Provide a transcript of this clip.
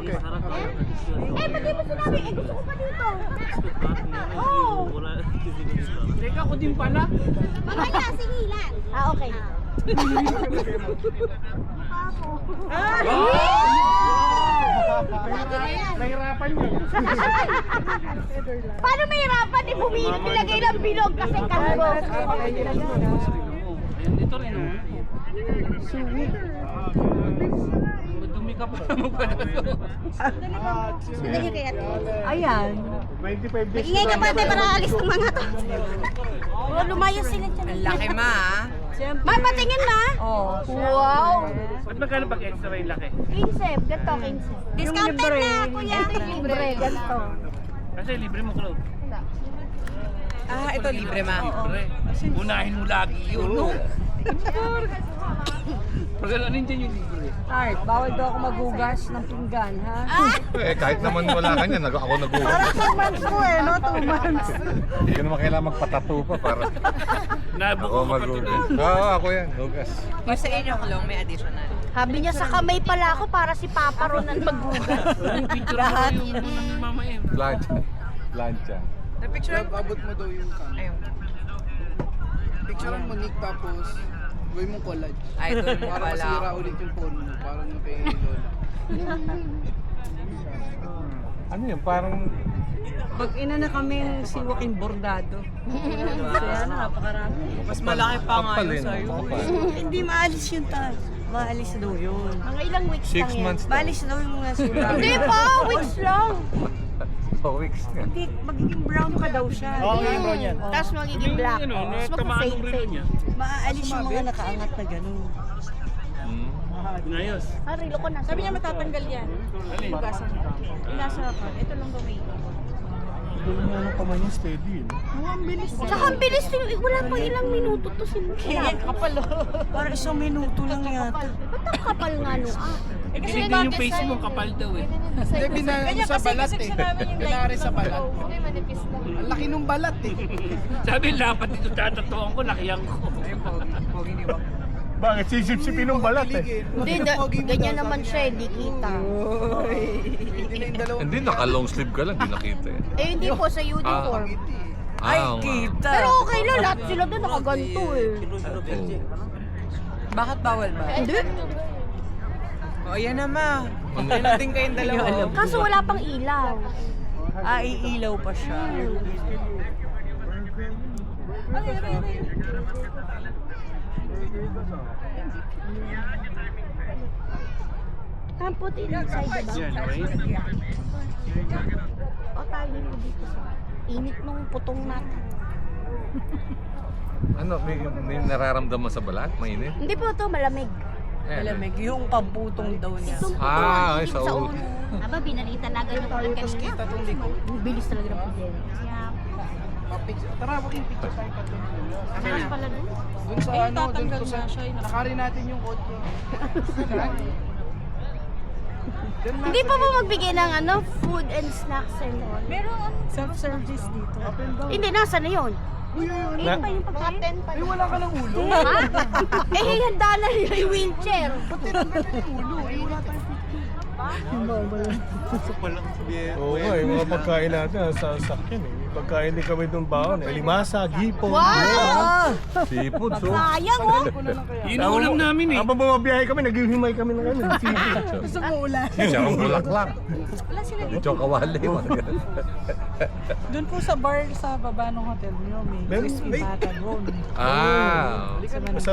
Okay. Pati mo sinabi, gusto ko pa dito. Oo. Teka, ako din pala. Mamaya, singilan. Okay. Nahirapan niyo. Paano mahirapan? Di bumili nilagay ng bilog kasi kalbo. Ito rin, oh. Suwi. Madumi ka pa naman pa na ito. Sino nyo kaya? Ayan. 25 days. Ingay ka pa tayo para alis ng mga to. Lumayas sila dyan. Ang laki ma, ah. Ma, patingin ma. Oh. Wow. Ba't magkano pag extra yung laki? 15, ganito 15. Discounted libre. na kuya. Libre, ganito. Kasi libre mo cloud. Ah, ito libre ma. Libre. Unahin mo lagi yun, no? Pag ano dyan yung libre. Tart, bawal daw ako magugas ng pinggan, ha? Kahit naman wala ka niyan, ako nag-uwi. Parang 2 months po no? 2 months. Hindi ko naman kailangan magpatato pa para Nabuko ako ka pa mag-uwi. tuloy. Oo, ako yan, hugas. Yung sa inyo, Kulong, may additional. Sabi niya sa kamay pala ako para si Papa Ron ang magbugas. Yung picture mo yung mama eh. Plancha. Plancha. Na-picture? Abot mo daw yung camera. Ayun. Picture mo Nick tapos gawin mong collage. Idol mo Para pala. masira ulit yung phone mo. Parang yung kay Lola. Ano yun, parang Pag ina na kami si Joaquin Bordado. Kaya na, napakarami. Mas malaki pa nga kapal yun eh, no? sa'yo. Kapal. Hindi maalis yun, Tart. Maalis daw yun. Mga ilang weeks 6 lang yan. months daw. Maalis daw yung mga sura. Hindi pa, weeks lang. Oh, weeks nga. Hindi, magiging brown ka daw siya. Oo, yung brown yan. Tapos magiging black. Ano, Tapos tamaan ng mag-fade. relo niya. Maaalis yung mga nakaangat na gano'n. Hmm. Inayos. Rilo ko na. Sabi niya matatanggal yan. Alin? Hugasan. Ilasa ka. Ito lang gawin. Ano pa man yung steady eh. Tsaka ang bilis din. Wala pang ilang minuto to si Kaya kapal Parang 1 minuto lang yata. Ba't ang kapal nga nung Kasi din yung face mo kapal daw eh. Hindi, binayang sa balat eh. Pinari sa balat. Hindi, manipis lang. Ang laki nung balat eh. Sabi dapat dito tatatuan ko, lakihan ko. Pogi ni Wak. Bakit sisip-sipin ng balat eh? Hindi, ganyan naman siya, hindi kita. Hindi na yung dalawang Hindi, naka-long sleeve ka lang, di nakita eh. Eh, hindi po sa uniform. Ay, oo nga. kita. Pero okay lang, lahat sila doon nakaganto eh. Oo. Bakit bawal ba? Hindi. O, ayan na ma. Yan natin kayong dalawa. Kaso wala pang ilaw. Iilaw pa siya. Can't put it inside the bag. Yan, right? O tayo dito sa init nung putong natin. Ano, may nararamdaman sa balat? Mainit? Hindi po to malamig. Malamig. Yung pamputong daw niya. Itong Ah, ay, init sa ulo. ulo. Aba, binalita na agad yung ulat Tapos kanina. kita tong likod. Ang bilis talaga ng pagdero. Kaya, Tara, waking picture tayo pa doon. saan pala doon? Doon sa ano, doon ko sa... Nakari natin yung kotse. Hindi pa po magbigay ng ano, food and snacks and all. Meron Self-service dito. Hindi, nasa na yun? Na- Pa yung pagkain? Ay, wala ka ng ulo. Ha? Eh, handa na nila yung wheelchair. Pati lang yung ulo. Eh, wala tayong Oo nga, yung mga pagkain natin sa sakyan eh. Pagkain din kami doon baon eh. Limasa, gipo. Wow! Seafood, so. Sayang oh! Yun ang ulam namin eh. Habang bumabiyahe kami, naghihimay kami ng ano. Seafood. Gusto mo ulan. Yung bulaklak. Yung chokawali. Doon po sa bar sa baba ng hotel niyo, may Meron- crispy pata doon. Ah. Masarap.